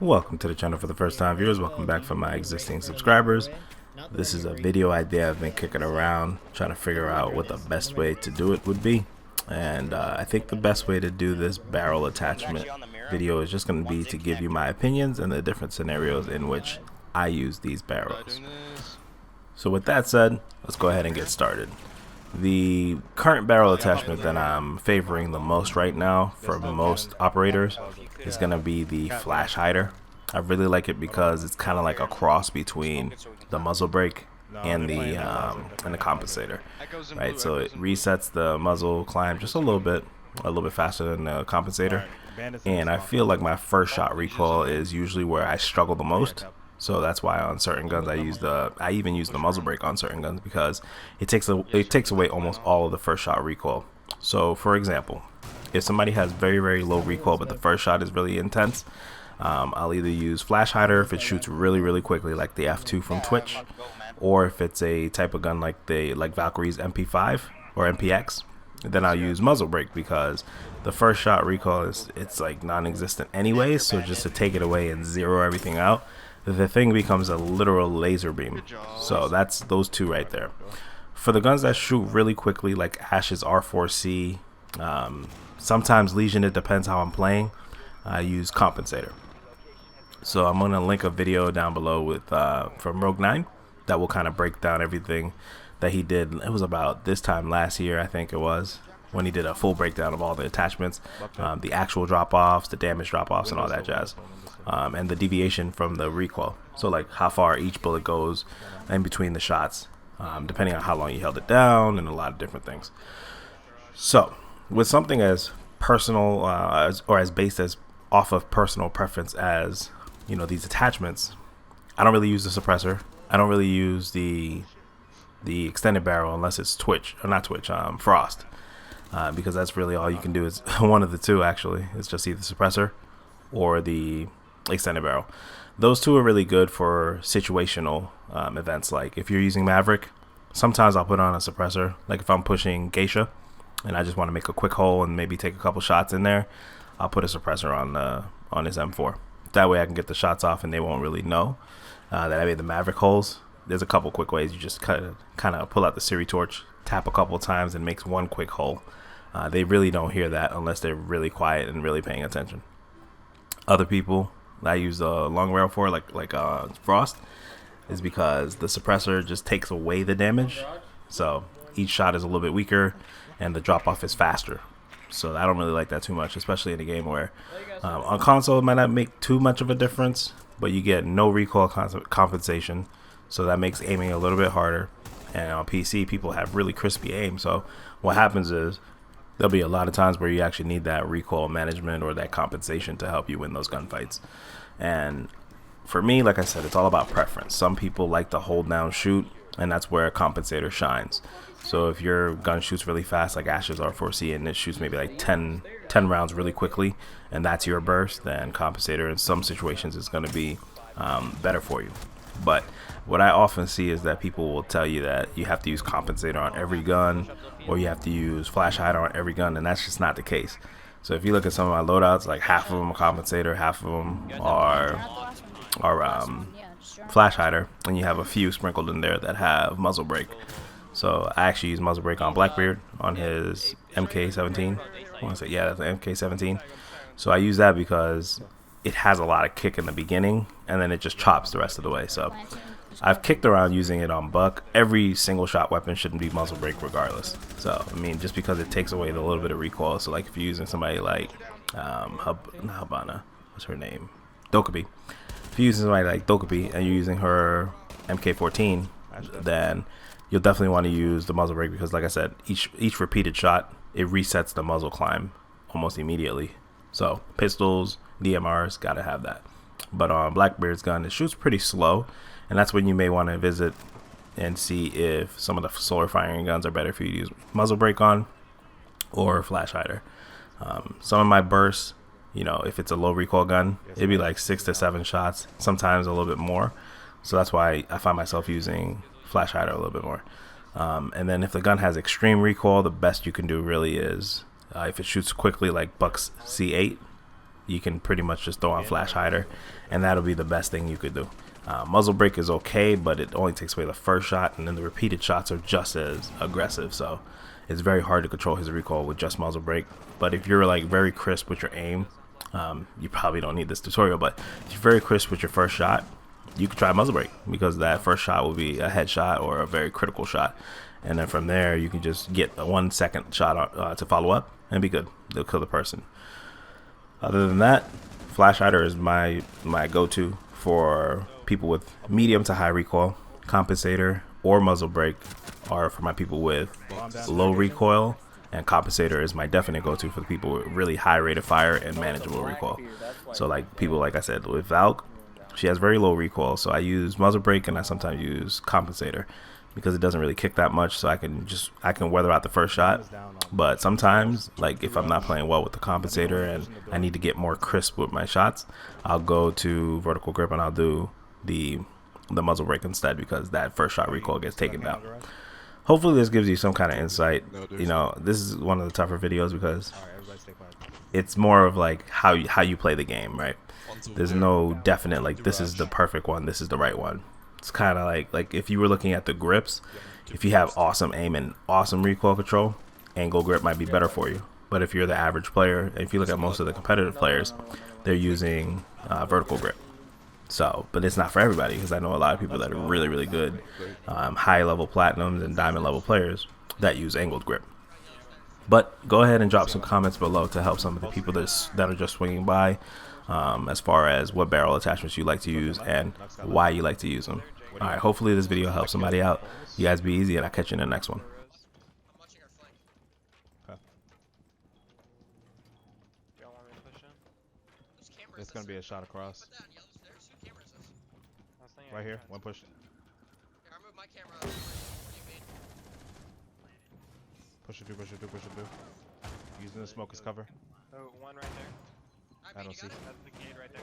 Welcome to the channel for the first time viewers. Welcome back for my existing subscribers. This is a video idea I've been kicking around, trying to figure out what the best way to do it would be. And I think the best way to do this barrel attachment video is just going to be to give you my opinions and the different scenarios in which I use these barrels. So with that said, let's go ahead and get started. The current barrel attachment that I'm favoring the most right now for most operators is going to be the flash hider. I really like it because it's kind of like a cross between the muzzle brake and the compensator, right? So it resets the muzzle climb just a little bit faster than the compensator, and I feel like my first shot recoil is usually where I struggle the most. So that's why on certain guns I even use the muzzle brake on certain guns, because it takes away almost all of the first shot recoil. So for example, if somebody has very low recoil but the first shot is really intense, I'll either use flash hider if it shoots really quickly, like the F2 from Twitch, or if it's a type of gun like Valkyrie's MP5 or MPX, then I'll use muzzle brake, because the first shot recoil it's like non-existent anyway. So just to take it away and zero everything out, the thing becomes a literal laser beam. So that's those two right there. For the guns that shoot really quickly, like Ash's R4C, sometimes Legion, it depends how I'm playing, I use Compensator. So I'm going to link a video down below with from Rogue 9 that will kind of break down everything that he did. It was about this time last year, I think it was, when he did a full breakdown of all the attachments, the actual drop-offs, the damage drop-offs, and all that jazz. And the deviation from the recoil, so like how far each bullet goes in between the shots, depending on how long you held it down, and a lot of different things. So with something as personal or as based as off of personal preference as, you know, these attachments, I don't really use the suppressor. I don't really use the extended barrel unless it's Frost, because that's really all you can do. Is one of the two, actually. It's just either suppressor or the extended barrel. Those two are really good for situational events. Like if you're using Maverick, sometimes I'll put on a suppressor. Like if I'm pushing Geisha and I just want to make a quick hole and maybe take a couple shots in there, I'll put a suppressor on his M4. That way I can get the shots off and they won't really know that I made the Maverick holes. There's a couple quick ways. You just kind of pull out the Siri torch, tap a couple times, and makes one quick hole. They really don't hear that unless they're really quiet and really paying attention. Other people I use a long rail for, like Frost, is because the suppressor just takes away the damage. So each shot is a little bit weaker and the drop off is faster. So I don't really like that too much, especially in a game where on console it might not make too much of a difference, but you get no recoil compensation, so that makes aiming a little bit harder. And on PC, people have really crispy aim, so what happens is there'll be a lot of times where you actually need that recoil management or that compensation to help you win those gunfights. And for me, like I said, it's all about preference. Some people like to hold down shoot, and that's where a compensator shines. So if your gun shoots really fast, like Ash's R4C, and it shoots maybe like 10 rounds really quickly, and that's your burst, then compensator in some situations is going to be better for you. But what I often see is that people will tell you that you have to use compensator on every gun, or you have to use flash hider on every gun, and that's just not the case. So if you look at some of my loadouts, like half of them are compensator, half of them are flash hider, and you have a few sprinkled in there that have muzzle brake. So I actually use muzzle brake on Blackbeard on his MK17. I want to say, yeah, that's the MK17. So I use that because it has a lot of kick in the beginning, and then it just chops the rest of the way. So I've kicked around using it on Buck. Every single shot weapon shouldn't be muzzle brake regardless. So I mean, just because it takes away the little bit of recoil. So like if you're using somebody like Habana, what's her name, Dokkaebi. If you're using somebody like Dokkaebi and you're using her MK14, then you'll definitely want to use the muzzle brake, because like I said, each repeated shot, it resets the muzzle climb almost immediately. So pistols, DMRs, gotta have that. But on Blackbeard's gun, it shoots pretty slow, and that's when you may want to visit and see if some of the solar firing guns are better for you to use muzzle brake on or flash hider. Some of my bursts, you know, if it's a low recoil gun, it'd be like 6 to 7 shots, sometimes a little bit more. So that's why I find myself using flash hider a little bit more. And then if the gun has extreme recoil, the best you can do really is if it shoots quickly, like Buck's C8, you can pretty much just throw on flash hider, and that'll be the best thing you could do. Muzzle brake is okay, but it only takes away the first shot, and then the repeated shots are just as aggressive. So it's very hard to control his recoil with just muzzle brake. But if you're like very crisp with your aim, you probably don't need this tutorial, but if you're very crisp with your first shot, you could try muzzle brake, because that first shot will be a headshot or a very critical shot, and then from there you can just get a 1 second shot to follow up and be good. They'll kill the person. Other than that, flash hider is my go-to for people with medium to high recoil. Compensator or muzzle brake are for my people with low recoil, and compensator is my definite go-to for the people with really high rate of fire and manageable recoil. So like people, like I said, with Valk, she has very low recoil, so I use muzzle brake and I sometimes use compensator because it doesn't really kick that much, so I can weather out the first shot. But sometimes, like if I'm not playing well with the compensator and I need to get more crisp with my shots, I'll go to vertical grip and I'll do the muzzle brake instead, because that first shot recoil gets taken down. Hopefully this gives you some kind of insight. You know, this is one of the tougher videos because it's more of like how you play the game, right? There's no definite like this is the perfect one, this is the right one. It's kind of like if you were looking at the grips, if you have awesome aim and awesome recoil control, angle grip might be better for you. But if you're the average player, if you look at most of the competitive players, they're using vertical grip. So, but it's not for everybody, because I know a lot of people that are really, really good, high level platinums and diamond level players that use angled grip. But go ahead and drop some comments below to help some of the people that are just swinging by, as far as what barrel attachments you like to use and why you like to use them. All right, hopefully this video helps somebody out. You guys be easy, and I'll catch you in the next one. It's gonna be a shot across. Right here, one push. Push it through, push it through, push it through. Using the smoke as cover. Oh, one right there. I don't see. That's the gate right there.